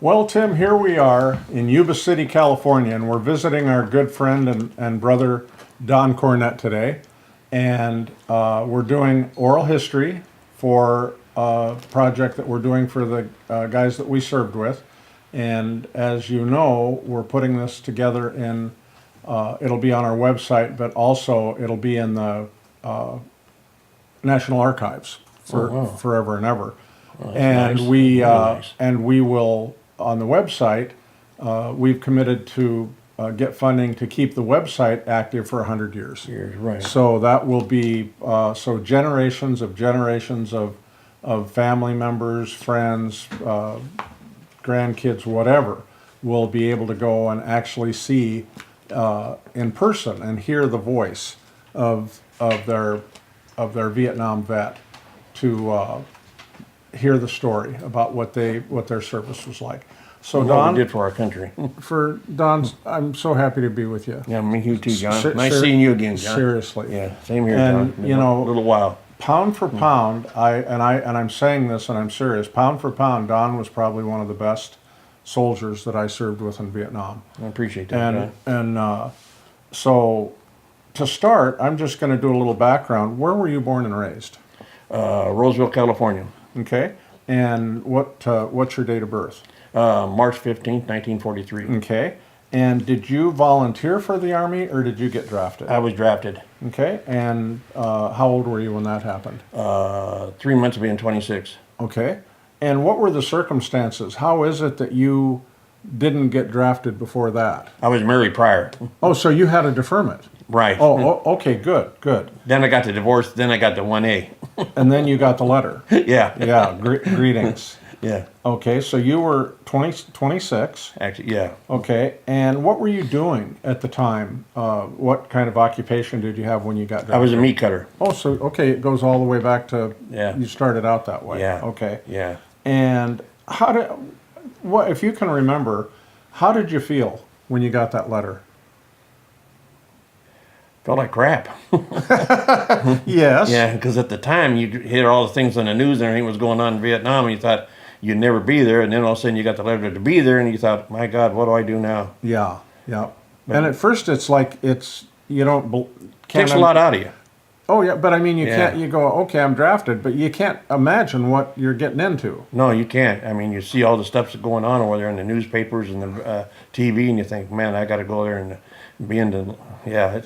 Well, Tim, here we are in Yuba City, California, and we're visiting our good friend and brother Don Cornett today. And we're doing oral history for a project that we're doing for the guys that we served with. And as you know, we're putting this together in, it'll be on our website, but also it'll be in the National Archives for forever and ever. Oh, And nice. we Nice. and we will on the website. We've committed to get funding to keep the website active for 100 years. Right. So that will be so generations of family members, friends, grandkids, whatever, will be able to go and actually see in person and hear the voice of their Vietnam vet, to hear the story about what their service was like. So What Don, we did for our country. for Don, I'm so happy to be with you. Yeah, me too, John. Ser- Nice ser- seeing you again, John. Seriously. Yeah, same here, And, John. you know, a little while. Pound for pound, I'm saying this and I'm serious. Pound for pound, Don was probably one of the best soldiers that I served with in Vietnam. I appreciate that, John. So to start, I'm just going to do a little background. Where were you born and raised? Roseville, California. Okay, and what's your date of birth? March 15th, 1943. Okay, and did you volunteer for the Army or did you get drafted? I was drafted. Okay, and how old were you when that happened? 3 months of being 26. Okay, and what were the circumstances? How is it that you didn't get drafted before that? I was married prior. Oh, so you had a deferment. Right. Okay, good. Then I got the divorce. Then I got the 1A. And then you got the letter. Yeah. Yeah, greetings. Yeah. Okay, so you were 26. Actually, yeah. Okay, and what were you doing at the time? What kind of occupation did you have when you got drafted? I was a meat cutter. Oh, so, okay, it goes all the way back to, Yeah. you started out that way. Yeah. Okay. Yeah. And what, if you can remember, how did you feel when you got that letter? Felt like crap. Yes. Yeah, because at the time you hear all the things on the news and everything was going on in Vietnam, and you thought you'd never be there, and then all of a sudden you got the letter to be there, and you thought, my God, what do I do now? Yeah. And at first it's like you don't can't Takes a lot out of you. Oh yeah, but I mean you Yeah. can't. You go, okay, I'm drafted, but you can't imagine what you're getting into. No, you can't. I mean, you see all the stuff that's going on over there in the newspapers and the TV, and you think, man, I got to go there and be in the, yeah,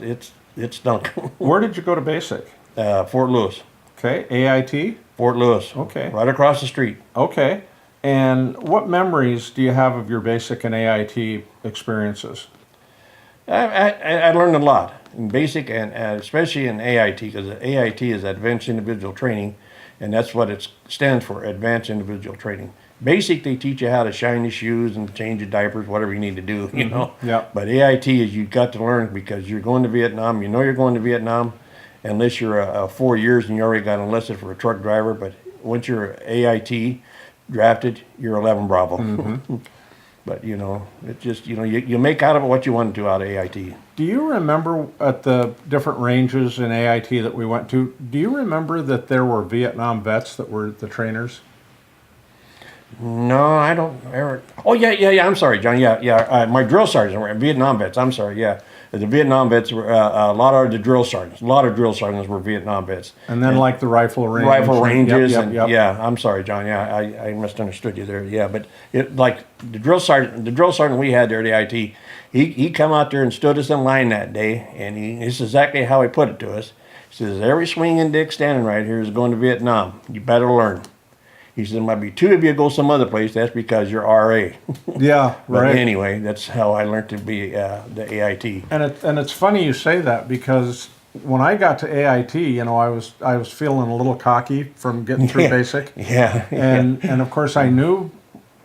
it stunk. Where did you go to basic? Fort Lewis. Okay, AIT. Fort Lewis. Okay. Right across the street. Okay, and what memories do you have of your basic and AIT experiences? I learned a lot in basic and especially in AIT, because AIT is Advanced Individual Training, and that's what it stands for, Advanced Individual Training. Basic, they teach you how to shine your shoes and change your diapers, whatever you need to do, you know. Yeah. But AIT is you got to learn, because you're going to Vietnam. You know you're going to Vietnam, unless you're 4 years and you already got enlisted for a truck driver. But once you're AIT drafted, you're 11 Bravo. But you know, it's just, you know, you make out of it what you want to do out of AIT. Do you remember at the different ranges in AIT that we went to? Do you remember that there were Vietnam vets that were the trainers? No, I don't ever. Oh yeah. I'm sorry, John. Yeah. My drill sergeants were Vietnam vets. I'm sorry. Yeah, the Vietnam vets were a lot of the drill sergeants. A lot of drill sergeants were Vietnam vets. And then like the rifle range. Rifle ranges. Yep. Yeah, I'm sorry, John. Yeah, I misunderstood you there. Yeah, but it, like the drill sergeant we had there at the IT, he come out there and stood us in line that day, and this is exactly how he put it to us. He says, every swinging dick standing right here is going to Vietnam. You better learn. He said, there might be 2 of you go some other place. That's because you're RA. Yeah, But right. anyway, that's how I learned to be the AIT. And it's funny you say that, because when I got to AIT, you know, I was feeling a little cocky from getting through basic. Yeah. And of course I knew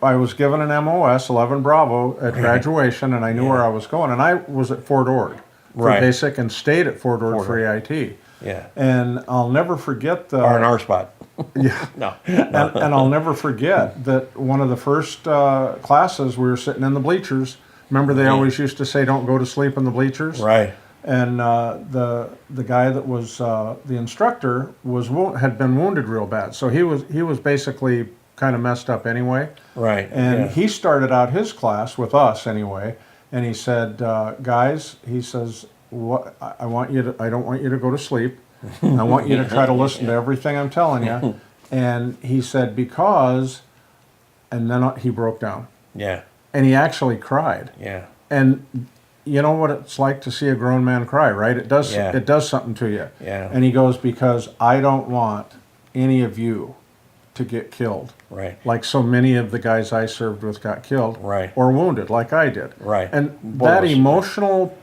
I was given an MOS 11 Bravo at graduation, and I knew where I was going, and I was at Fort Ord for basic and stayed at Fort Ord for AIT. Yeah. And I'll never forget the R&R spot. Yeah. No. And I'll never forget that one of the first classes, we were sitting in the bleachers. Remember, they always used to say, "Don't go to sleep in the bleachers." Right. And the guy that was the instructor had been wounded real bad, so he was basically kind of messed up anyway. Right. And yeah. he started out his class with us anyway, and he said, guys, he says, what I want you to, I don't want you to go to sleep. I want you to try to listen to everything I'm telling you. And he said, because, and then he broke down. Yeah. And he actually cried. Yeah. And you know what it's like to see a grown man cry, right? It does. Yeah. It does something to you. Yeah. And he goes, because I don't want any of you to get killed. Right. Like so many of the guys I served with got killed. Right. Or wounded, like I did. Right. And Both that of us. emotional,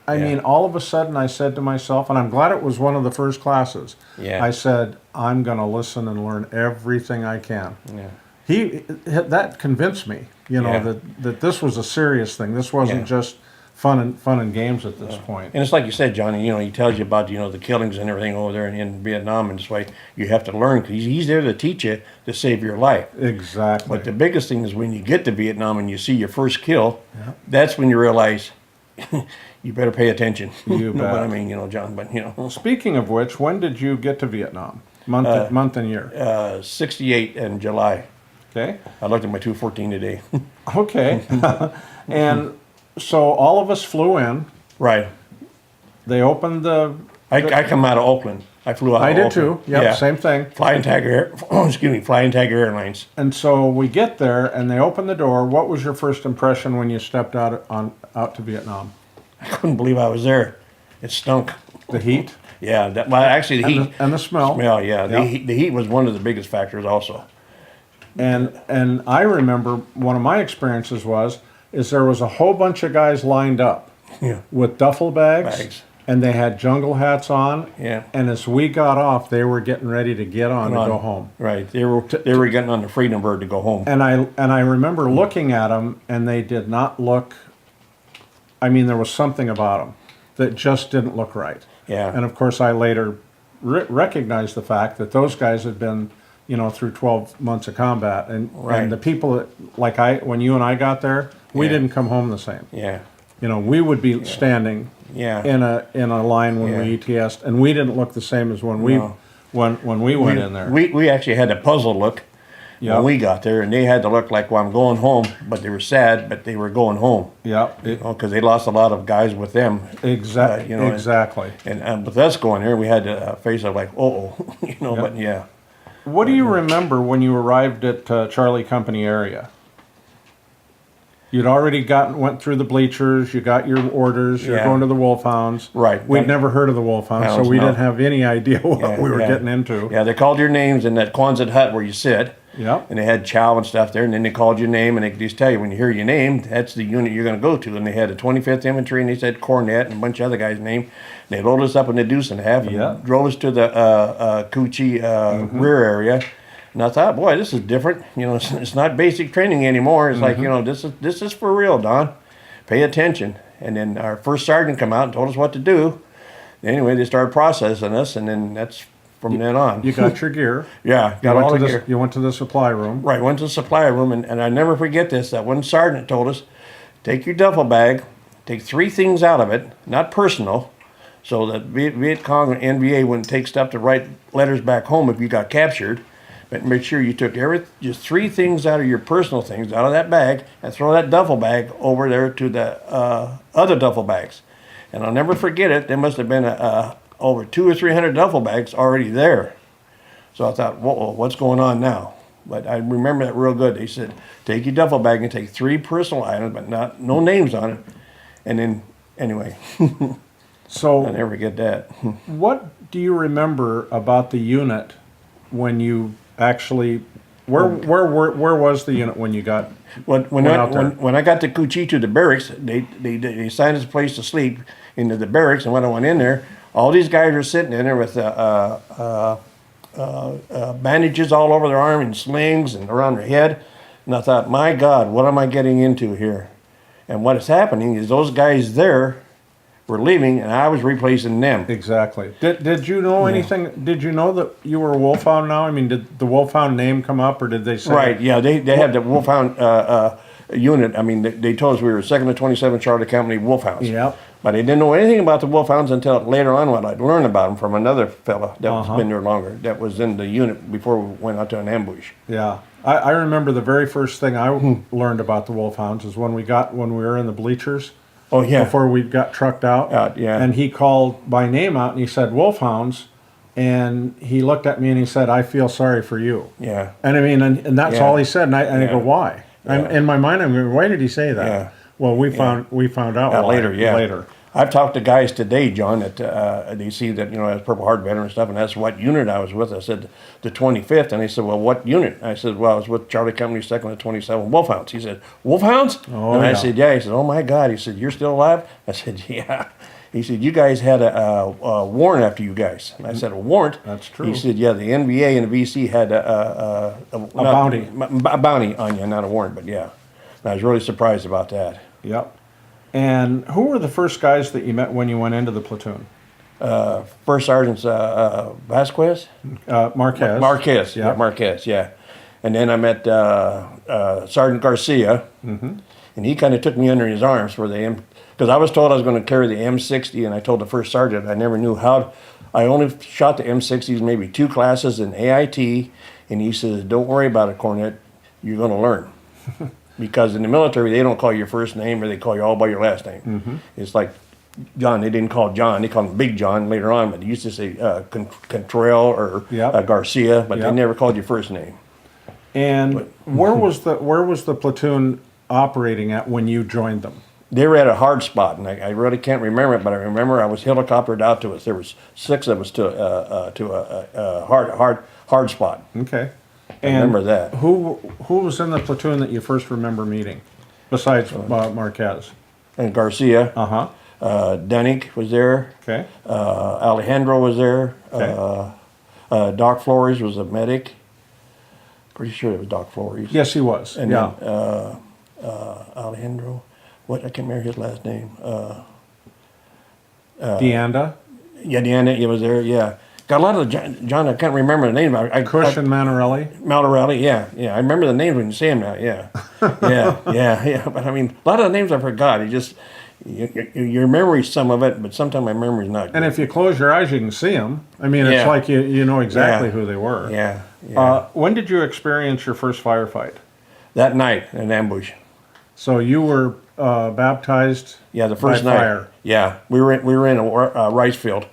I Yeah. mean, all of a sudden I said to myself, and I'm glad it was one of the first classes. Yeah. I said, I'm going to listen and learn everything I can. Yeah. That convinced me, you know, Yeah. that this was a serious thing. This wasn't Yeah. just fun and games at this point. And it's like you said, Johnny, you know, he tells you about, you know, the killings and everything over there in Vietnam, and it's like you have to learn, because he's there to teach you to save your life. Exactly. But the biggest thing is when you get to Vietnam and you see your first kill, that's when you realize you better pay attention. You know what I bet. mean, you know, John, but, you know. Speaking of which, when did you get to Vietnam? Month and year. 68 in July. Okay. I looked at my 214 today. Okay. And so all of us flew in. Right. They opened the. I come out of Oakland. I flew out I of did Oakland. too. Yep, same thing. Flying Tiger Flying Tiger Airlines. And so we get there, and they open the door. What was your first impression when you stepped out to Vietnam? I couldn't believe I was there. It stunk. The heat Yeah, well, actually the heat. and the smell. Smell, yeah. Yep. The heat was one of the biggest factors also. And I remember one of my experiences is there was a whole bunch of guys lined up Yeah. with duffel bags. And they had jungle hats on. Yeah. And as we got off, they were getting ready to get on to go home. Right. They were getting on the Freedom Bird to go home. And I remember looking at them, and they did not look. I mean, there was something about them that just didn't look right. Yeah. And of course, I later recognized the fact that those guys had been, you know, through 12 months of combat, and Right. and the people that, like when you and I got there, we Yeah. didn't come home the same. Yeah. You know, we would be standing Yeah. in a line when we Yeah. ETS'd, and we didn't look the same as when we No. when we went in there. We actually had a puzzle look Yep. when we got there, and they had to look like, well, I'm going home, but they were sad, but they were going home. Yeah, Because they lost a lot of guys with them. exactly. you know, Exactly. And with us going there, we had a face of like, oh, you know, but yeah. What do you remember when you arrived at Charlie Company area? You'd already went through the bleachers. You got your orders. You're Yeah. going to the Wolfhounds. Right. We'd never heard of the Wolfhounds, so Hounds, we no. didn't have any idea what Yeah, we were yeah. getting into. Yeah, they called your names in that Quonset hut where you sit. Yep. And they had chow and stuff there, and then they called your name, and they could just tell you when you hear your name, that's the unit you're going to go to. And they had the 25th Infantry, and they said Cornett and a bunch of other guys' name. And they loaded us up in the Deuce and a Half and Yeah. drove us to the Coochie rear area. And I thought, boy, this is different. You know, it's not basic training anymore. It's like, you know, this is for real, Don. Pay attention. And then our first sergeant come out and told us what to do. Anyway, they started processing us, and then that's from then on. You got your gear. Yeah, You got went all to the the gear. you went to the supply room. Right, went to the supply room, and I never forget this. That one sergeant told us, take your duffel bag, take 3 things out of it, not personal, so that Viet Cong and NVA wouldn't take stuff to write letters back home if you got captured. But make sure you took just 3 things out of your personal things out of that bag and throw that duffel bag over there to the other duffel bags. And I'll never forget it. There must have been over 200 or 300 duffel bags already there. So I thought, whoa, what's going on now? But I remember that real good. They said, take your duffel bag and take 3 personal items, but no names on it. And then, anyway, So I'll never forget that. what do you remember about the unit when you actually? Where was the unit when you got? When I got to Coochie to the barracks, they assigned us a place to sleep into the barracks, and when I went in there, all these guys were sitting in there with bandages all over their arm and slings and around their head, and I thought, my God, what am I getting into here? And what is happening is those guys there were leaving, and I was replacing them. Exactly. Did you know anything? Did you know that you were a Wolfhound now? I mean, did the Wolfhound name come up, or did they say? Right, yeah, they had the Wolfhound unit. I mean, they told us we were 2nd to 27 Charlie Company Wolfhounds. Yep. But I didn't know anything about the Wolfhounds until later on when I'd learned about them from another fella that was been there longer, that was in the unit before we went out to an ambush. Yeah. I remember the very first thing I learned about the Wolfhounds is when we were in the bleachers. Oh, yeah. Before we got trucked out. Yeah. And he called my name out and he said, Wolfhounds. And he looked at me and he said, I feel sorry for you. Yeah. And I mean, and that's Yeah. all he said. And I go, why? Yeah. In my mind, I'm going, why did he say that? Yeah. Well, we found out why later, yeah. later. I've talked to guys today, John, that they see that, as Purple Heart veteran and stuff, and that's what unit I was with. I said, the 25th, and they said, well, what unit? I said, well, I was with Charlie Company 2nd and 27 Wolfhounds. He said, Wolfhounds? Oh, and I yeah. said, yeah. He said, oh, my God. He said, you're still alive? I said, yeah. He said, you guys had a warrant after you guys. And I said, a warrant? That's true. He said, yeah, the NVA and the VC had a bounty. A bounty on you, not a warrant, but yeah. And I was really surprised about that. Yep. And who were the first guys that you met when you went into the platoon? First Sergeant Vasquez? Marquez. Marquez, Yeah. yeah, Marquez, yeah. And then I met Sergeant Garcia, and he kind of took me under his arms for because I was told I was going to carry the M60, and I told the first sergeant I never knew how. I only shot the M60s maybe 2 classes in AIT, and he says, don't worry about it, Cornett, you're going to learn. Because in the military, they don't call you your first name, or they call you all by your last name. It's like John, they didn't call John, they called him Bigg John later on, but they used to say Quintrell or Garcia, but they never called you first name. And where was the platoon operating at when you joined them? They were at a hard spot, and I really can't remember it, but I remember I was helicoptered out to us. There was 6 of us to a hard spot. Okay. I remember that. Who was in the platoon that you first remember meeting, besides Marquez? And Garcia. Dunnick was there. Okay. Alejandro was there. Okay. Doc Flores was a medic. Pretty sure it was Doc Flores. Yes, he was. And yeah. then Alejandro, I can't remember his last name. Deanda? Yeah, Deanna, he was there, yeah. Got a lot of John, I can't remember the name. Cush and Manarelli? Malorelli, yeah. I remember the names when you say them now, yeah. yeah. But I mean, a lot of the names I forgot. You just, your memory's some of it, but sometimes my memory's not good. And if you close your eyes, you can see them. I mean, it's like you know exactly who they were. Yeah. When did you experience your first firefight? That night, in an ambush. So you were baptized the first night. fire. Yeah, we were in a rice field,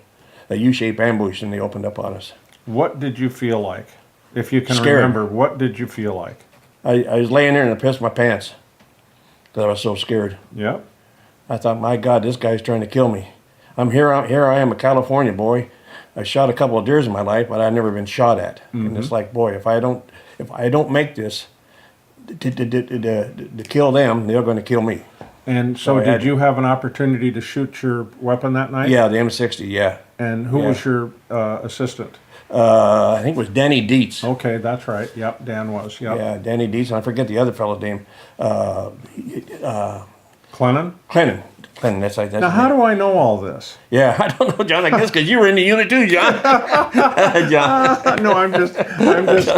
a U-shaped ambush, and they opened up on us. What did you feel like? If you can Scared. remember, what did you feel like? I was laying there and I pissed my pants because I was so scared. Yep. I thought, my God, this guy's trying to kill me. Here I am, a California boy. I shot a couple of deers in my life, but I've never been shot at. And it's like, boy, if I don't make this to kill them, they're going to kill me. And so did you have an opportunity to shoot your weapon that night? Yeah, the M60, yeah. And who was your assistant? I think it was Danny Dietz. Okay, that's right. Yep, Dan was. Yep. Yeah, Danny Dietz, and I forget the other fellow's name. Clennon? Clennon, that's like that. Now, how do I know all this? Yeah, I don't know, John. I guess because you were in the unit too, John. John. No, I'm just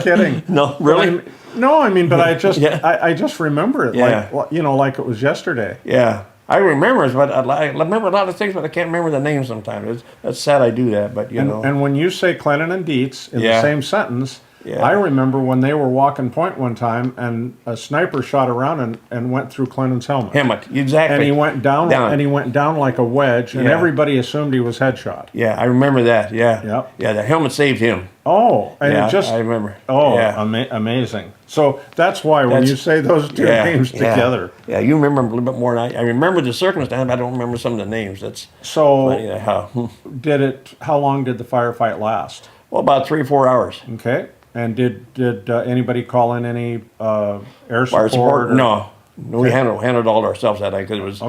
kidding. No, really? I mean, but I just remember it Yeah. like it was yesterday. Yeah, I remember it, but I remember a lot of things, but I can't remember the names sometimes. That's sad I do that, but you know. And when you say Clennon and Dietz in the same sentence, Yeah. I remember when they were walking point one time, and a sniper shot around and went through Clennon's helmet. Exactly. And he went down, and he went down like a wedge, and everybody assumed he was headshot. Yeah, I remember that. Yeah. Yep. Yeah, the helmet saved him. Oh, and Yeah, it just I remember. Oh, Yeah. amazing. So that's why when you say those two names together. Yeah, you remember a little bit more than I remember the circumstance, but I don't remember some of the names. That's so. funny how. How long did the firefight last? Well, about 3 or 4 hours. Okay. And did anybody call in any air support? Fire support? No. We handled all ourselves that night because it was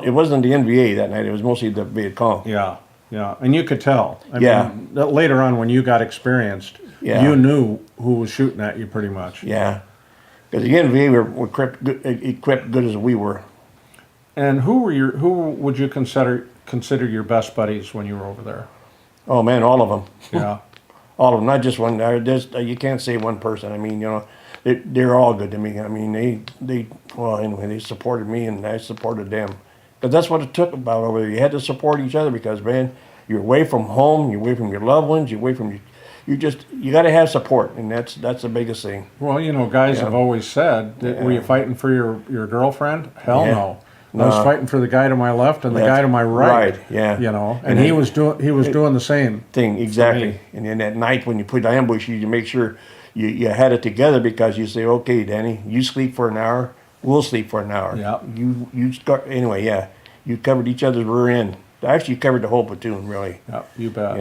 it wasn't the NVA that night. It was mostly the Viet Cong. Yeah, and you could tell. I mean, later on when you got experienced, you knew who was shooting at you pretty much. Yeah, because the NVA were equipped good as we were. And who would you consider your best buddies when you were over there? Oh man, all of them. Yeah. All of them, not just one. You can't say one person. I mean, they're all good to me. I mean, they supported me and I supported them. Because that's what it took about over there. You had to support each other because, man, you're away from home, you're away from your loved ones, you're away from your, you got to have support, and that's the biggest thing. Well, guys Yeah. have always said, were you fighting for your girlfriend? Hell Yeah. no. I was fighting for the guy to my left and the guy to my right. Right, yeah. And And he then- was doing the same. Thing, exactly. And then at night when you put the ambush, you make sure you had it together because you say, okay, Danny, you sleep for an hour, we'll sleep for an hour. Yeah. Anyway, yeah. You covered each other's rear end. Actually, you covered the whole platoon, really. Yeah, you bet.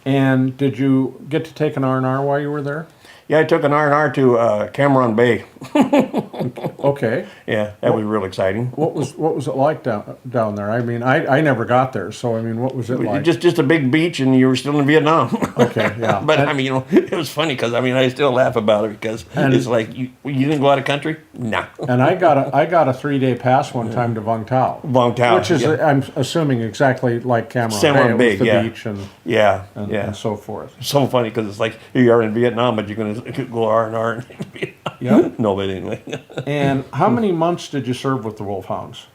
And did you get to take an R&R while you were there? yeah, I took an R&R to Cameron Bay. Okay. Yeah, that was real exciting. What was it like down there? I mean, I never got there, so I mean, what was it like? Just a big beach, and you were still in Vietnam. Okay, yeah. But I mean, it was funny because I still laugh about it because it's like you didn't go out of country. No. And I got a 3-day pass one time to Vung Tau. Vung Tau, Which is, yeah. I'm assuming, exactly like Cameron Cameron Bay. It was Bay, the yeah. beach and Yeah. so forth. So funny because it's like here you are in Vietnam, but you're going to go R&R in Vietnam. Yeah. No, but anyway. And how many months did you serve with the Wolfhounds?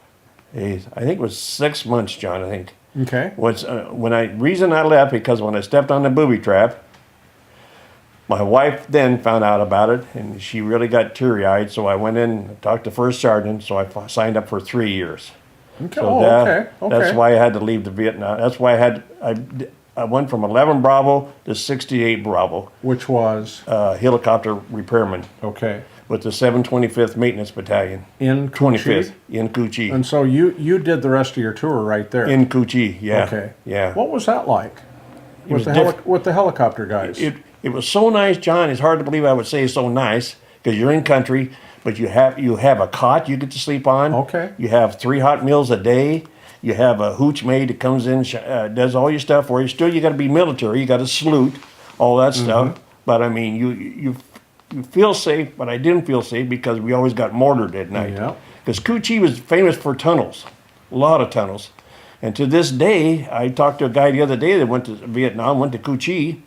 Hey, I think it was 6 months, John. I think Okay. was reason I left because when I stepped on the booby trap, my wife then found out about it and she really got teary-eyed. So I went in and talked to First Sergeant. So I signed up for 3 years. Okay. So Okay. that's why I had to leave the Vietnam. That's why I went from 11 Bravo to 68 Bravo, Which was helicopter repairman okay with the 725th Maintenance Battalion, in 25th Cucci? in Cu Chi. And so you did the rest of your tour right there. In Cu Chi, yeah. Okay. Yeah. What was that like? was With the helicopter guys. It was so nice, John. It's hard to believe I would say so nice because you're in country, but you have a cot you get to sleep on. Okay. You have 3 hot meals a day. You have a hooch maid that comes in, does all your stuff for you. Still, you got to be military. You got to salute, all that stuff. But I mean, you feel safe. But I didn't feel safe because we always got mortared at night. Yeah. Because Cu Chi was famous for tunnels, a lot of tunnels. And to this day, I talked to a guy the other day that went to Vietnam, went to Cu Chi,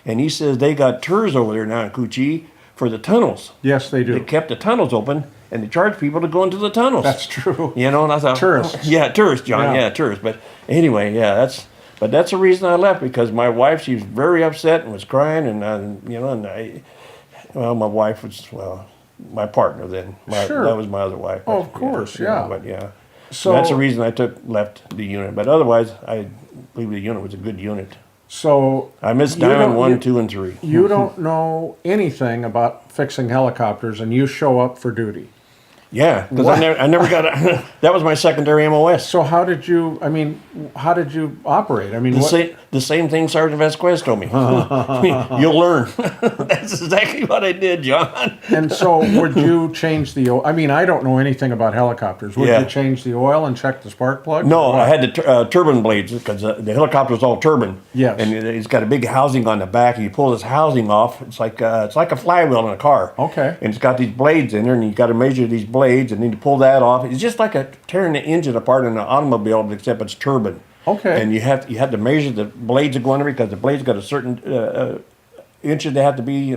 and he says they got tours over there now in Cu Chi for the tunnels. Yes, they do. They kept the tunnels open, and they charged people to go into the tunnels. That's true. And I thought Tourists. Yeah, tourists, John. Yeah. Yeah, tourists. But anyway, yeah, that's the reason I left because my wife, she was very upset and was crying, and my wife was my partner then. Sure. That was my other wife. Oh, of course, yeah. But yeah, So that's the reason I left the unit. But otherwise, I believe the unit was a good unit. So I missed you Diamond don't- 1, you- 2, and 3. You don't know anything about fixing helicopters, and you show up for duty. Yeah, because What? I never got a, that was my secondary MOS. So how did you? I mean, how did you operate? I mean, The same thing Sergeant Vasquez told me. You'll learn. That's exactly what I did, John. And so, would you change the oil? I mean, I don't know anything about helicopters. Would Yeah. you change the oil and check the spark plug? No, Or I what? had the turbine blades because the helicopter's all turbine. Yes. And it's got a big housing on the back. And you pull this housing off. It's like a flywheel in a car. Okay. And it's got these blades in there, and you got to measure these blades, and then you pull that off. It's just like tearing the engine apart in an automobile, except it's turbine. Okay. And you have to measure the blades that go under because the blades got a certain inches they have to be,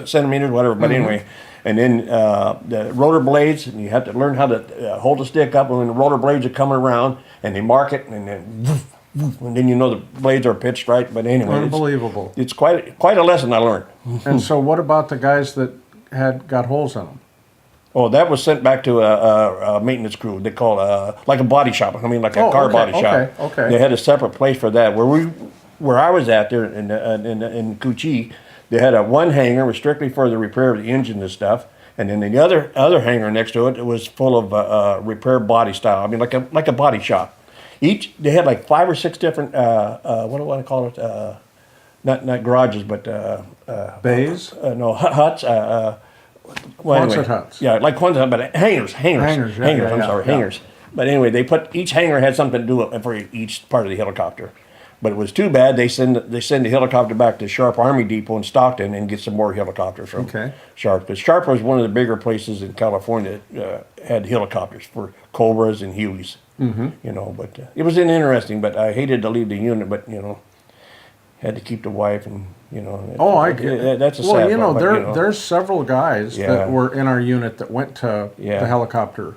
centimeters, whatever. But anyway, and then the rotor blades, and you have to learn how to hold the stick up when the rotor blades are coming around, and they mark it, and then and then you know the blades are pitched right. But anyway, Unbelievable. It's quite a lesson I learned. And so, what about the guys that got holes in them? Oh, that was sent back to a maintenance crew. They call like a body shop. I mean, like a car body shop. Okay. They had a separate place for that. Where I was at there in Cu Chi, they had one hangar was strictly for the repair of the engine and stuff, and then the other hangar next to it was full of repair body style. I mean, like a body shop. They had like 5 or 6 different what do I want to call it? Not garages, but Bays? no huts. Well, Quonset huts. Yeah, like Quonset hut, but hangars. Hangars, yeah, I'm sorry, yeah. hangars. But anyway, each hangar had something to do for each part of the helicopter. But it was too bad they send the helicopter back to Sharp Army Depot in Stockton and get some more helicopters from Sharp. Because Sharp was one of the bigger places in California that had helicopters for Cobras and Hueys. But it was interesting. But I hated to leave the unit, but had to keep the wife and. Oh, I get it. That's a well, sad part, there's several guys Yeah. that were in our unit that went to Yeah. the helicopter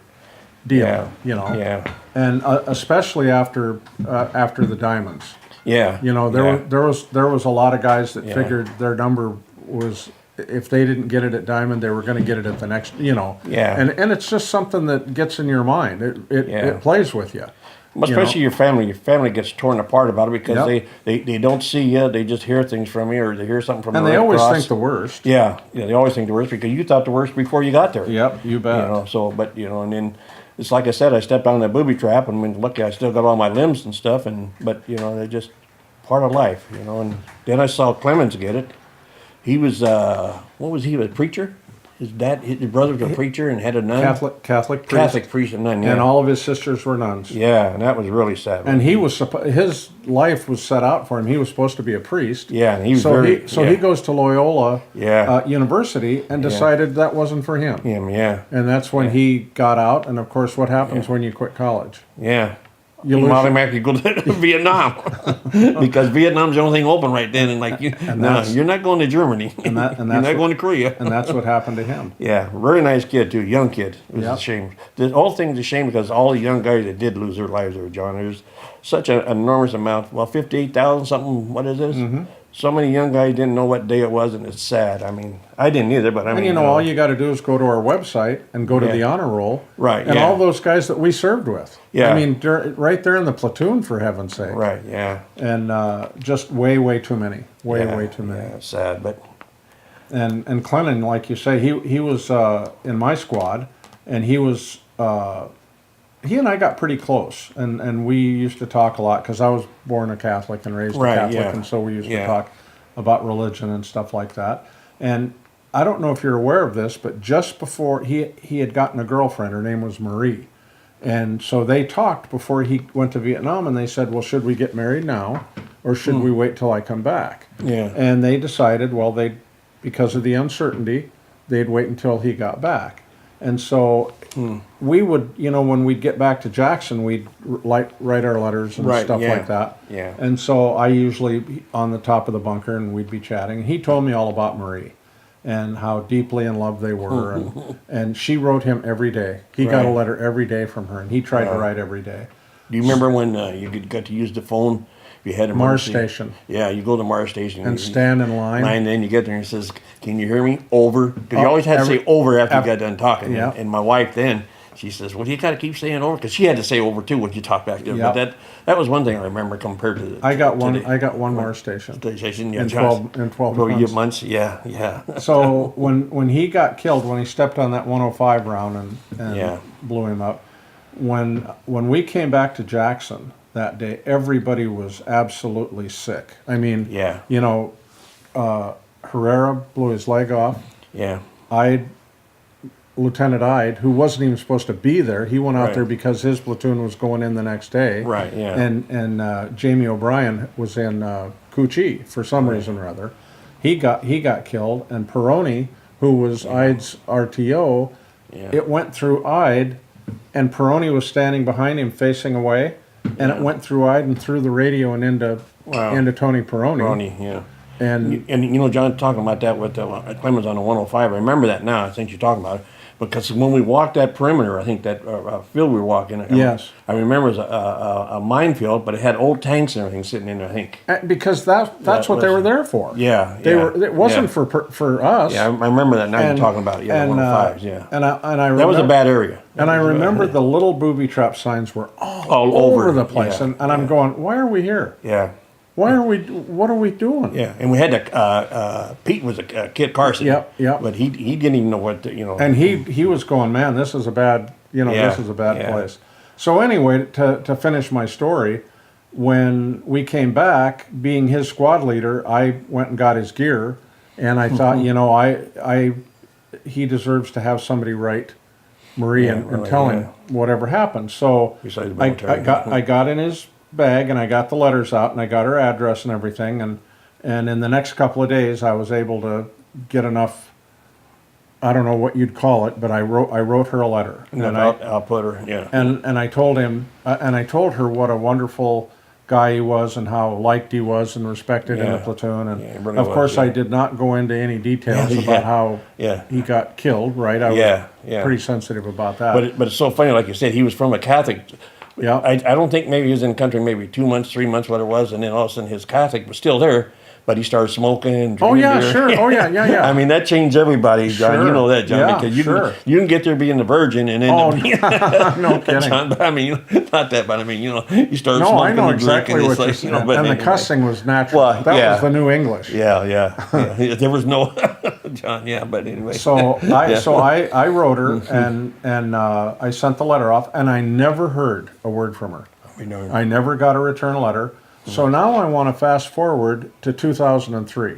deal, Yeah. you know. Yeah. And especially after the diamonds. Yeah. You know, Yeah. there was a lot of guys that Yeah. figured their number was, if they didn't get it at Diamond, they were going to get it at the next, you know. Yeah. And it's just something that gets in your mind. Yeah. It plays with you. Especially your family. Your family gets torn apart about it because Yep. they don't see you. They just hear things from you, or they hear something from And the they Red always Cross. think the worst. Yeah, they always think the worst because you thought the worst before you got there. Yep, you bet. You know, so but and then it's like I said, I stepped on that booby trap, and when lucky I still got all my limbs and stuff, but they're just part of life, and then I saw Clemens get it. He was what was he, a preacher? His brother was a preacher and had a nun. Catholic priest. Catholic priest and nun, yeah. And all of his sisters were nuns. Yeah, and that was really sad. And he was his life was set out for him. He was supposed to be a priest. Yeah, and he was he goes to Loyola University and decided that wasn't for him. Yeah. And that's when he got out. And of course, what happens when you quit college? Yeah. You You lose automatically go to Vietnam because Vietnam's the only thing open right then, and you're not going to Germany, and you're not going to Korea, and that's what happened to him. Yeah, very nice kid too, young kid. It was Yep. a shame. The whole thing's a shame because all the young guys that did lose their lives there, John. There's such an enormous amount. Well, 58,000 something. What is this? Mm-hmm. So many young guys didn't know what day it was, and it's sad. I mean, I didn't either, but I mean, And all you got to do is go to our website and go to Yeah. the honor roll, Right, And yeah. all those guys that we served with. Yeah. I mean, right there in the platoon, for heaven's sake. right, yeah, And just way too many, yeah, way too many. Yeah, it's sad, but And Clennon, like you say, he was in my squad, and he was he and I got pretty close, and we used to talk a lot because I was born a Catholic and raised Right, a Catholic, yeah. and so we used Yeah. to talk about religion and stuff like that. And I don't know if you're aware of this, but just before he had gotten a girlfriend, her name was Marie, and so they talked before he went to Vietnam, and they said, well, should we get married now, or should we wait till I come back? Yeah. And they decided, well, because of the uncertainty, they'd wait until he got back. And so we would, when we'd get back to Jackson, we'd write our letters and Right, stuff yeah, like that. yeah. And so I usually on the top of the bunker, and we'd be chatting. He told me all about Marie and how deeply in love they were. And she wrote him every day. He got a Right. letter every day from her, and he tried to write every day. do you remember when got to use the phone? You had Mars emergency? Station. Yeah, you go to Mars Station And stand in line. then you get there and it says, "Can you hear me?" Over, because you always had to say over after you got done talking. Yeah. And my wife then she says, "Well, you got to keep saying over," because she had to say over too when you talk back there. Yep. But that was one thing I remember compared to the. I got one. to the I got one Mars station. station. Yeah, in John, 12 12 months. Yeah, yeah. So when he got killed, when he stepped on that 105 round and Yeah. blew him up, when we came back to Jackson that day, everybody was absolutely sick. I mean, Yeah. Herrera blew his leg off. Yeah. Lieutenant Ide, who wasn't even supposed to be there, he went out Right. there because his platoon was going in the next day. Right, yeah. And Jamie O'Brien was in Cu Chi for some reason or other. He got killed, and Peroni, who was Ide's RTO, Yeah. it went through Ide, and Peroni was standing behind him facing away, and it went through Ide and through the radio and into Wow. Tony Peroni. Ronnie, yeah. And And John, talking about that with Clemens on the 105, I remember that now, since you're talking about it. Because when we walked that perimeter, I think that field we were walking, Yes. I remember it was a minefield, but it had old tanks and everything sitting in there, I think. because that's what they were there for. Yeah, They yeah, were. It wasn't yeah. for us. Yeah, I remember that now. And- You're talking about it. Yeah, the and, 105s, yeah. And I That was a remember- bad area. And I remember the little booby trap signs were all over. over the place, Yeah, and I'm going, why are we here? Yeah, Why are we? What are we doing? yeah. And we had Pete was a Kit Carson. Yep. But he didn't even know what, And he was going, man, this is a bad, Yeah, this is a bad yeah. place. So anyway, to finish my story, when we came back, being his squad leader, I went and got his gear, and I thought, he deserves to have somebody write Marie Yeah, and really, tell yeah. him whatever happened. So Besides the I military. got in his bag, and I got the letters out, and I got her address and everything, and in the next couple of days, I was able to get enough. I don't know what you'd call it, but I wrote her a letter, I'll put her, yeah. and I told him, and I told her what a wonderful guy he was and how liked he was and respected in the Yeah. platoon. And Yeah, he really of was, course, yeah. I did not go into any details Yeah, about how yeah. he got killed. Right? I was Yeah. pretty sensitive about that. But it's so funny, like you said, he was from a Catholic. Yeah. I don't think maybe he was in the country maybe 2 months, 3 months, what it was, and then all of a sudden his Catholic was still there, but he started smoking. Oh drinking yeah, beer. sure. Oh yeah. I mean, that changed everybody, John. Sure. You know that, John, Yeah, because sure. you can get there being a virgin and end Oh, up being no kidding. John. But I mean, not that, but I mean, you start No, smoking I know and exactly drinking. what It's you're like, saying. but And the anyway. cussing was natural. Well, That yeah. was the new English. Yeah. There was no John. Yeah, but anyway. So I wrote her Mm-hmm. and I sent the letter off, and I never heard a word from her. We know. I never got a return letter. So now I want to fast forward to 2003,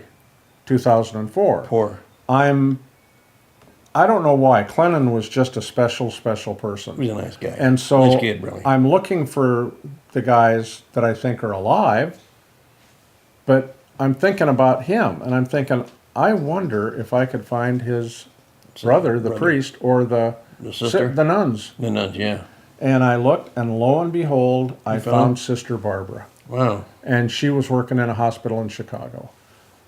2004. Poor. I don't know why. Clennon was just a special person. He was a nice guy. And so Nice kid, really. I'm looking for the guys that I think are alive, but I'm thinking about him, and I'm thinking, I wonder if I could find his brother, the priest, or the sister? the nuns. The nuns, yeah. And I looked, and lo and behold, I found? found Sister Barbara. Wow. And she was working in a hospital in Chicago.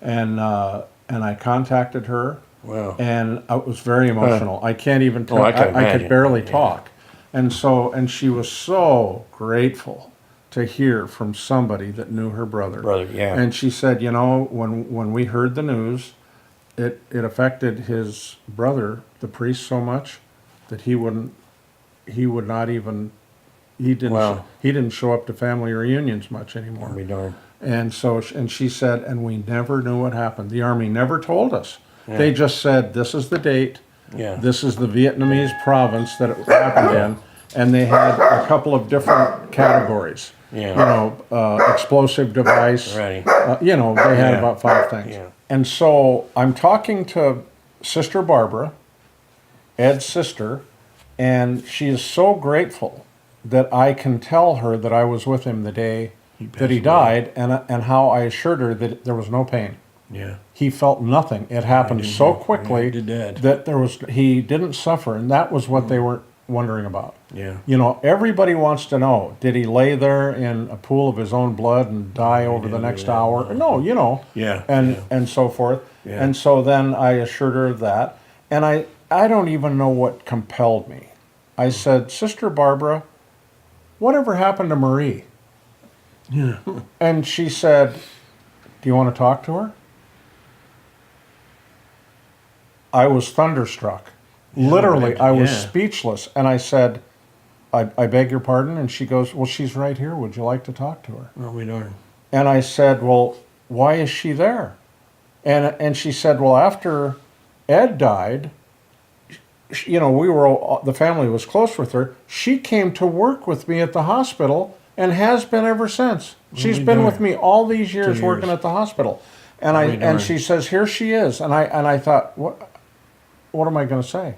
And I contacted her. Wow. And it was very emotional. I can't even tell. I can I imagine. could barely Yeah. talk. And she was so grateful to hear from somebody that knew her brother. Brother, yeah. And she said, when we heard the news, it affected his brother, the priest, so much that he didn't show up to family reunions much anymore. Be darned. And she said, and we never knew what happened. The Army never told us. Yeah. They just said, this is the date. Yeah. This is the Vietnamese province that it happened in. And they had a couple of different categories. Yeah. Explosive device. Right. They had about 5 things. Yeah. And so I'm talking to Sister Barbara, Ed's sister, and she is so grateful that I can tell her that I was with him the day that he died, and how I assured her that there was no pain. Yeah. He felt nothing. It happened so quickly did that. that he didn't suffer, and that was what they were wondering about. Yeah. Everybody wants to know, did he lay there in a pool of his own blood and die over the next hour? No, Yeah. and so forth. Yeah. And so then I assured her of that, and I don't even know what compelled me. I said, Sister Barbara, whatever happened to Marie? Yeah. And she said, do you want to talk to her? I was thunderstruck. Literally, I was speechless. And I said, I beg your pardon? And she goes, well, she's right here. Would you like to talk to her? Oh, we darn. And I said, well, why is she there? And she said, well, after Ed died, the family was close with her. She came to work with me at the hospital and has been ever since. She's been with me all these years working at the hospital. And she says, here she is. And I thought, what am I going to say?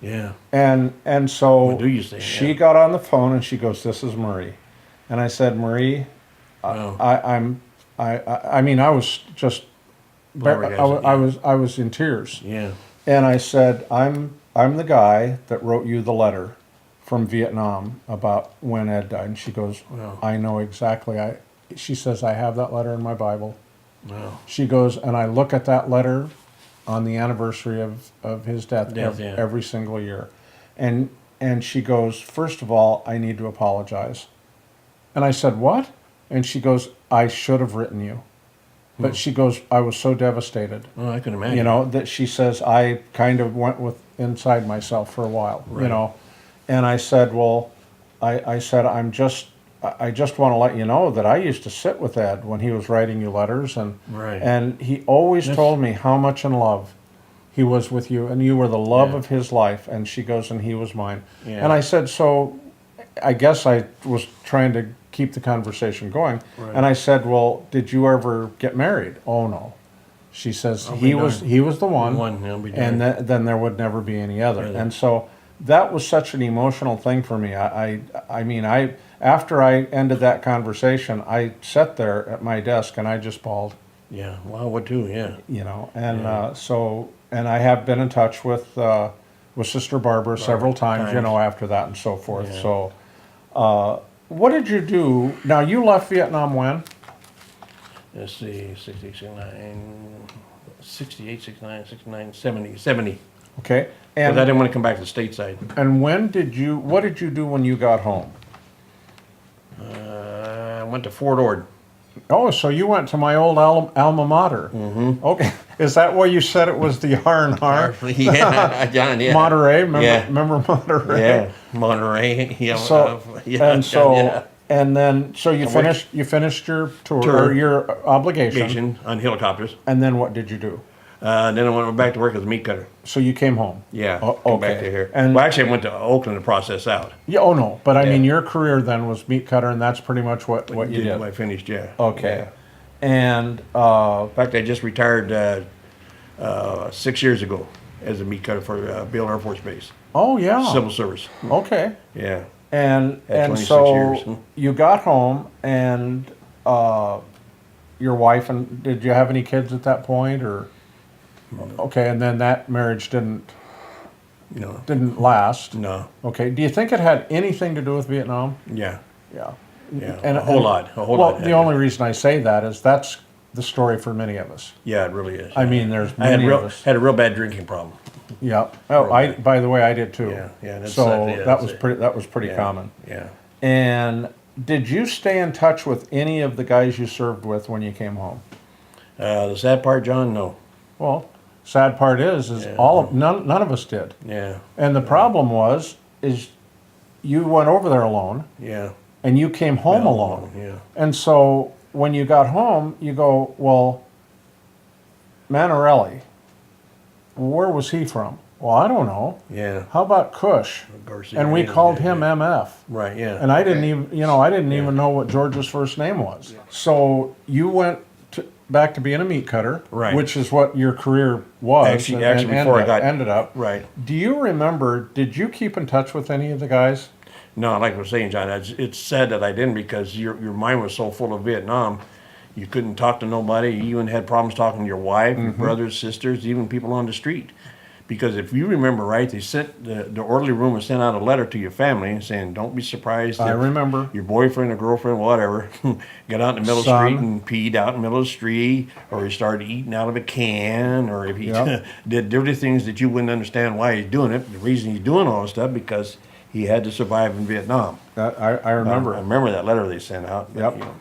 Yeah. And so What do you say? she got on the phone and she goes, this is Marie. And I said, Marie, Wow. I mean, I was just, I was in tears. Yeah. And I said, I'm the guy that wrote you the letter from Vietnam about when Ed died. And she goes, Wow. I know exactly. She says, I have that letter in my Bible. Wow. She goes, and I look at that letter on the anniversary of his death every single year. And she goes, first of all, I need to apologize. And I said, what? And she goes, I should have written you. But she goes, I was so devastated. Oh, I can imagine. That she says, I kind of went inside myself for a while, Right. And I said, well, I said, I just want to let you know that I used to sit with Ed when he was writing you letters, and he always told me how much in love he was with you, and you were the love of his life. And she goes, and he was mine. Yeah. And I said, so I guess I was trying to keep the conversation going. Right. And I said, well, did you ever get married? Oh, no. She says, he was the one, and then there would never be any other. Really? And so that was such an emotional thing for me. I mean, after I ended that conversation, I sat there at my desk and I just bawled. Yeah. Wow. What too? Yeah. And I have been in touch with Sister Barbara several times, after that and so forth. Yeah. So what did you do? Now, you left Vietnam when? Let's see, 68, 69, 69, 70, 70. Okay. Because I And didn't want to come back to the stateside. what did you do when you got home? I went to Fort Ord. Oh, so you went to my old alma mater. Mm-hmm. Okay. Is that why you said it was the R&R? Yeah, John, yeah. Monterey, Yeah. remember Monterey? Yeah, Monterey. Yeah, So yeah, and so yeah. and then so you finished your tour. Or your obligation, Vacation on helicopters. and then what did you do? Then I went back to work as a meat cutter. So you came home. Yeah, Oh, came back okay. to here. And Well, actually, I went to Oakland to process out. yeah, oh no, but I Yeah. mean your career then was meat cutter, and that's pretty much what you did. I finished, yeah. Okay, Yeah. and In fact, I just retired 6 years ago as a meat cutter for Beale Air Force Base, oh yeah, civil service. okay, Yeah. and Had 26 so years. you got home, and your wife, and did you have any kids at that point, or okay, and then that marriage didn't No. last. No. Okay, do you think it had anything to do with Vietnam? Yeah. Yeah, Yeah. And a whole lot. A whole well, lot. the only reason I say that is that's the story for many of us. Yeah, it really is. I mean, there's I had many of us. had a real bad drinking problem. Yeah. Oh, by the way, I did too. Yeah, yeah, that's So exactly it, that was that's it. that was pretty Yeah. common. Yeah. And did you stay in touch with any of the guys you served with when you came home? The sad part, John, no. Well, sad part is none of us did. Yeah. And the problem is you went over there alone Yeah. and you came home alone. Yeah. And so when you got home, you go, well, Manarelli, where was he from? Well, I don't know. Yeah. How about Cush? Garcia. And we called him MF. Right, yeah. And I didn't even know what George's first name was. So you went back to being a meat cutter, Right. which is what your career was. Actually, before I got- ended up. Right. Do you remember? Did you keep in touch with any of the guys? No, like I was saying, John, it's sad that I didn't because your mind was so full of Vietnam. You couldn't talk to nobody. You even had problems talking to your wife, your brothers, sisters, even people on the street. Because if you remember right, they sent the orderly room and sent out a letter to your family saying, "Don't be surprised I if remember. your boyfriend or girlfriend, whatever, got out in the middle of the Son. street and peed out in the middle of the street, or he started eating out of a can, or if he Yep. did dirty things that you wouldn't understand why he's doing it. The reason he's doing all this stuff because he had to survive in Vietnam." I remember. I remember that letter they sent out. But, Yep. you know,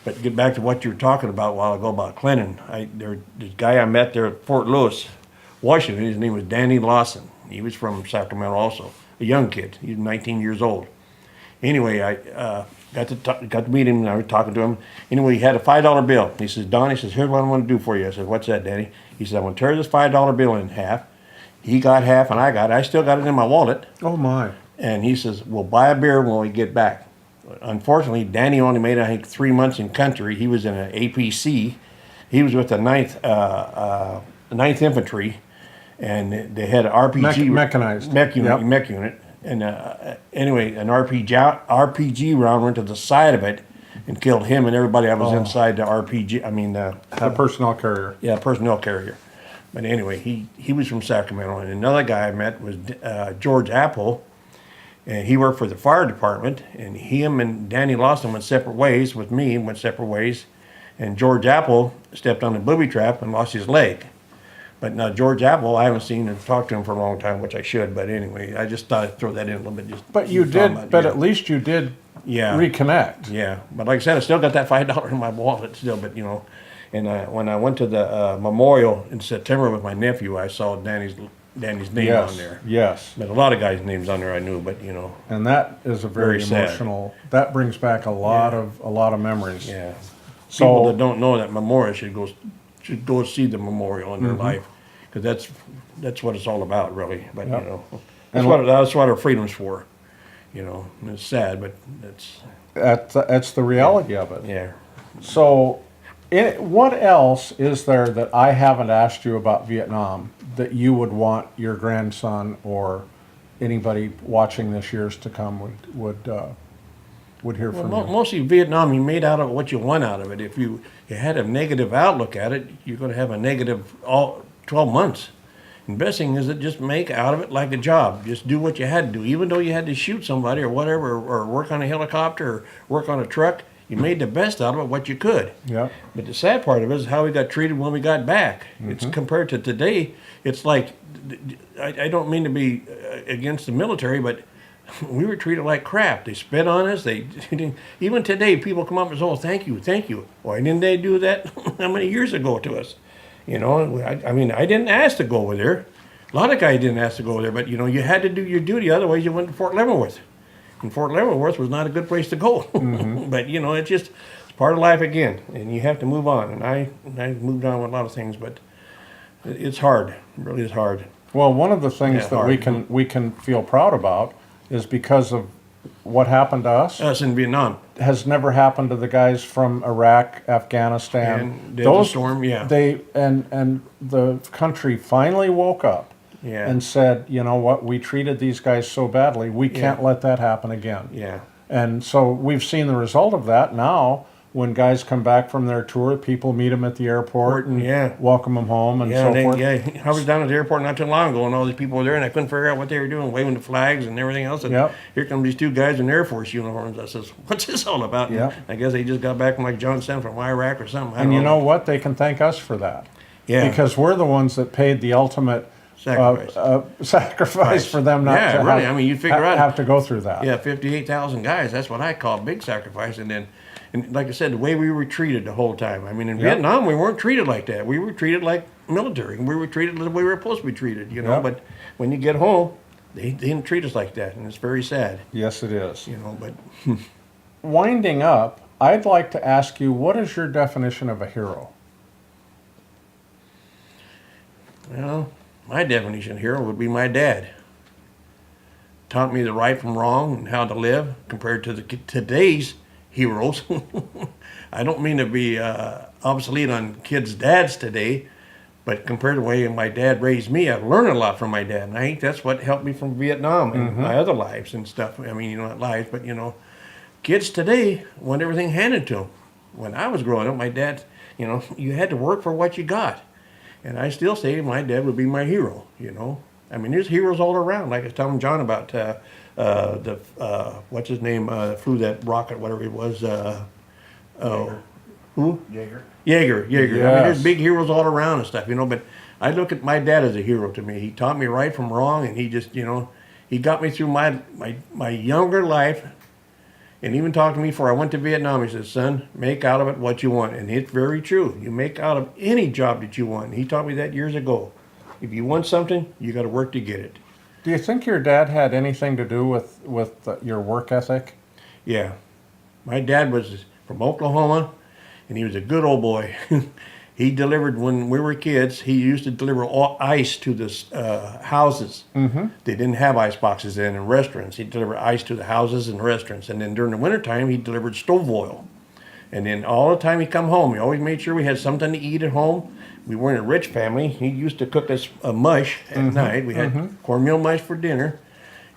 but get back to what you were talking about a while ago about Clinton. This guy I met there at Fort Lewis, Washington. His name was Danny Lawson. He was from Sacramento also, a young kid. He was 19 years old. Anyway, I got to meet him, and I was talking to him. Anyway, he had a $5 bill. He says, "Don," he says, "here's what I want to do for you." I said, "What's that, Danny?" He said, "I'm going to tear this $5 bill in half." He got half, and I got it. I still got it in my wallet. Oh my. And he says, "We'll buy a beer when we get back." Unfortunately, Danny only made, I think, 3 months in country. He was in an APC. He was with the 9th Infantry, and they had an RPG Mechanized. mech unit. Yep. Mech unit. And anyway, an RPG round went to the side of it and killed him and everybody that was inside the RPG. I mean, The personnel carrier. personnel carrier. But anyway, he was from Sacramento. And another guy I met was George Apple, and he worked for the fire department. And him and Danny Lawson went separate ways with me, went separate ways. And George Apple stepped on a booby trap and lost his leg. But now George Apple, I haven't seen or talked to him for a long time, which I should. But anyway, I just thought I'd throw that in a little bit. But you did. At least you did. Yeah. Reconnect. Yeah, but like I said, I still got that $5 in my wallet still. But you know, and when I went to the memorial in September with my nephew, I saw Danny's name Yes. on there. Yes. But a lot of guys' names on there I knew, but you know. And that is a very, Very sad. emotional. That brings back a lot of memories. Yeah. So- People that don't know that memorial should go see the memorial in their Mm-hmm. life, because that's what it's all about, really. But Yep. you know, And that's what our freedom's for. You know, and it's sad, but That's the reality of it. yeah. So, what else is there that I haven't asked you about Vietnam that you would want your grandson or anybody watching this years to come would hear from you? Mostly Vietnam, you made out of what you want out of it. If you had a negative outlook at it, you're going to have a negative all 12 months. And the best thing is that just make out of it like a job. Just do what you had to do. Even though you had to shoot somebody or whatever, or work on a helicopter or work on a truck, you made the best out of it what you could. Yeah. But the sad part of it is how we got treated when we got back. It's compared to today, it's like, I don't mean to be against the military, but we were treated like crap. They spit on us. Even today, people come up and say, "Oh, thank you, thank you." Why didn't they do that how many years ago to us? You know, I mean, I didn't ask to go over there. A lot of guys didn't ask to go over there, but you know, you had to do your duty. Otherwise, you went to Fort Leavenworth. And Fort Leavenworth was not a good place to go. But you know, it's part of life again, and you have to move on. And I moved on with a lot of things, but it's hard. It really is hard. Well, one of the things Yeah, that hard. we can feel proud about is because of what happened to us Us in Vietnam. has never happened to the guys from Iraq, Afghanistan. And Desert Storm, yeah. They and the country finally woke up Yeah. and said, you know what, we treated these guys so badly, we can't let that happen again. Yeah. And so we've seen the result of that now. When guys come back from their tour, people meet them at the airport and Yeah. welcome them home and so forth. Yeah, I was down at the airport not too long ago, and all these people were there, and I couldn't figure out what they were doing, waving the flags and everything else. And Yep. here come these two guys in Air Force uniforms. I says, "What's this all about?" And Yep. I guess they just got back from like Johnstown from Iraq or something. I And don't you know what? They can thank us for that. Yeah. Because we're the ones that paid the ultimate Sacrifice. sacrifice for them not Yeah, to really. have, I mean, you figure out- have to go through that. Yeah, 58,000 guys. That's what I call a big sacrifice. And like I said, the way we were treated the whole time. I mean, in Yep. Vietnam, we weren't treated like that. We were treated like military. We were treated the way we were supposed to be treated, you know. Yep. But when you get home, they didn't treat us like that, and it's very sad, Yes, it is. you know. But Winding up, I'd like to ask you, what is your definition of a hero? well, my definition of hero would be my dad. Taught me the right from wrong and how to live compared to today's heroes. I don't mean to be obsolete on kids' dads today, but compared to the way my dad raised me, I've learned a lot from my dad, and I think that's what helped me from Vietnam and my other lives and stuff. I mean, you know, not lives, but you know, kids today want everything handed to them. When I was growing up, my dad, you know, you had to work for what you got, and I still say my dad would be my hero. You know, I mean, there's heroes all around. Like I was telling John about what's his name, flew that rocket, whatever it was. Who? Jaeger. Jaeger. I mean, Yes. there's big heroes all around and stuff, you know. But I look at my dad as a hero to me. He taught me right from wrong, and he just, you know, he got me through my younger life, and even talked to me before I went to Vietnam. He says, "Son, make out of it what you want," and it's very true. You make out of any job that you want. And he taught me that years ago. If you want something, you got to work to get it. Do you think your dad had anything to do with your work ethic? Yeah. My dad was from Oklahoma, and he was a good old boy. He delivered, when we were kids, he used to deliver ice to the houses. Mm-hmm. They didn't have ice boxes then in restaurants. He'd deliver ice to the houses and restaurants. And then during the wintertime, he delivered stove oil. And then all the time he come home, he always made sure we had something to eat at home. We weren't a rich family. He used to cook us a mush at night. We had cornmeal mush for dinner.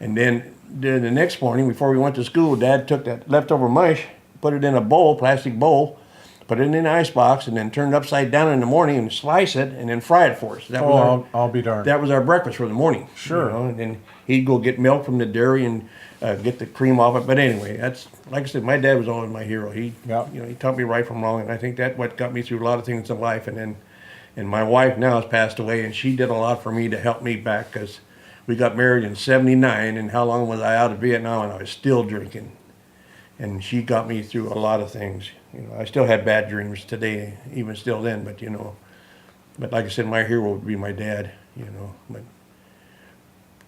And then the next morning, before we went to school, Dad took that leftover mush, put it in a bowl, plastic bowl, put it in an ice box, and then turned it upside down in the morning and slice it and then fry it for us. That was I'll be darned. that was our breakfast for the morning. Sure. You know, and then he'd go get milk from the dairy and get the cream off it. But anyway, that's, like I said, my dad was always my hero. He, Yeah. you know, he taught me right from wrong, and I think that's what got me through a lot of things in life. And my wife now has passed away, and she did a lot for me to help me back, because we got married in '79, and how long was I out of Vietnam, and I was still drinking. And she got me through a lot of things. You know, I still have bad dreams today, even still then, but you know, but like I said, my hero would be my dad, you know. But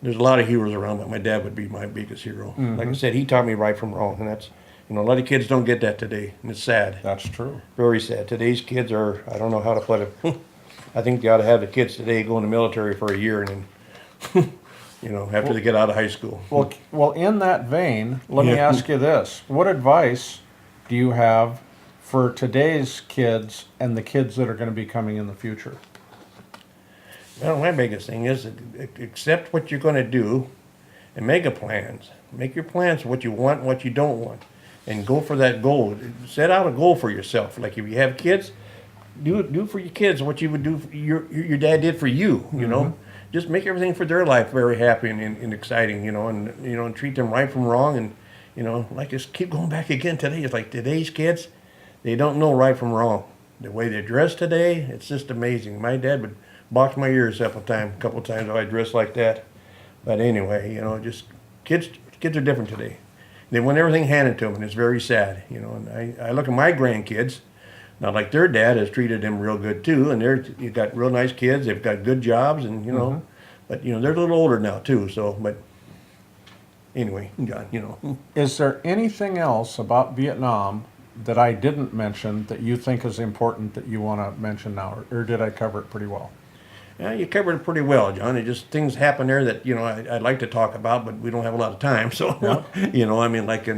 there's a lot of heroes around, but my dad would be my biggest hero. Like I said, he taught me right from wrong, and that's, you know, a lot of kids don't get that today, and it's sad. That's true. Very sad. Today's kids are, I don't know how to put it. I think they ought to have the kids today go in the military for a year and then, you know, after they get out of high school. Well, in that vein, let me Yeah. ask you this. What advice do you have for today's kids and the kids that are going to be coming in the future? Well, my biggest thing is accept what you're going to do and make a plans. Make your plans what you want and what you don't want, and go for that goal. Set out a goal for yourself. Like if you have kids, do for your kids what you would do for your dad did for you. You know, just make everything for their life very happy and exciting, and treat them right from wrong, and like just keep going back again today. It's like today's kids, they don't know right from wrong. The way they dress today, it's just amazing. My dad would box my ears up a couple times if I dressed like that. But anyway, just kids are different today. They want everything handed to them, and it's very sad, And I look at my grandkids, not like their dad has treated them real good too, and you've got real nice kids. They've got good jobs, and but they're a little older now too. So, but anyway, John, Is there anything else about Vietnam that I didn't mention that you think is important that you want to mention now, or did I cover it pretty well? Yeah, you covered it pretty well, John. It just things happen there that I'd like to talk about, but we don't have a lot of time. So like in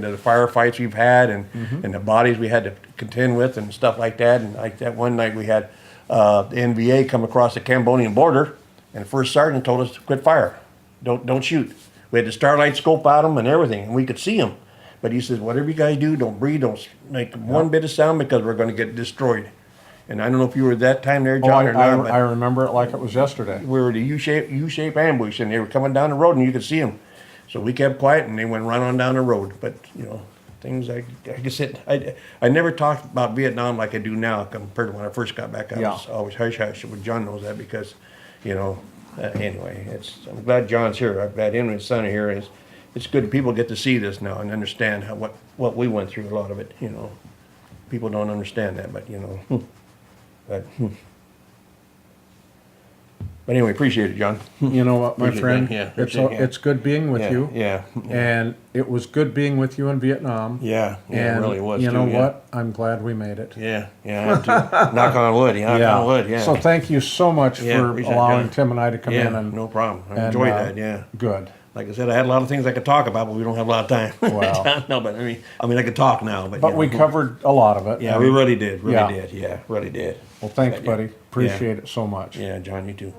the firefights we've had, and the bodies we had to contend with, and stuff like that. And like that one night we had the NVA come across the Cambodian border, and the first sergeant told us to quit fire, don't shoot. We had the starlight scope at them and everything, and we could see them. But he says, whatever you guys do, don't breathe, don't make one bit of sound, because we're going to get destroyed. And I don't know if you were at that time there, John, or not. But I remember it like it was yesterday. we were at a U-shape ambush, and they were coming down the road, and you could see them. So we kept quiet, and they went right on down the road. But things I guess I never talked about Vietnam like I do now compared to when I first got back. I was always hush hush. But John knows that because, anyway, I'm glad John's here. I'm glad him and his son are here. It's good people get to see this now and understand what we went through. A lot of it, people don't understand that, but But anyway, appreciate it, John. You know what, my Appreciate friend? that. Yeah, It's appreciate it, yeah. it's good being with you. Yeah. And it was good being with you in Vietnam. Yeah, And it really was. you know too, yeah. what? I'm glad we made it. Yeah, I am too. Knock on wood, knock on wood, yeah. So thank you so much Yeah, for appreciate it, allowing John. Tim and I to come in Yeah, and no problem. I and, enjoyed that, yeah. Good. Like I said, I had a lot of things I could talk about, but we don't have a lot of time. Wow. No, but I mean, I could talk now, but. But we covered a lot of it. Yeah, we really did, Yeah. really did. Well, thanks, Yeah. buddy. Appreciate it so much. Yeah, John, you too.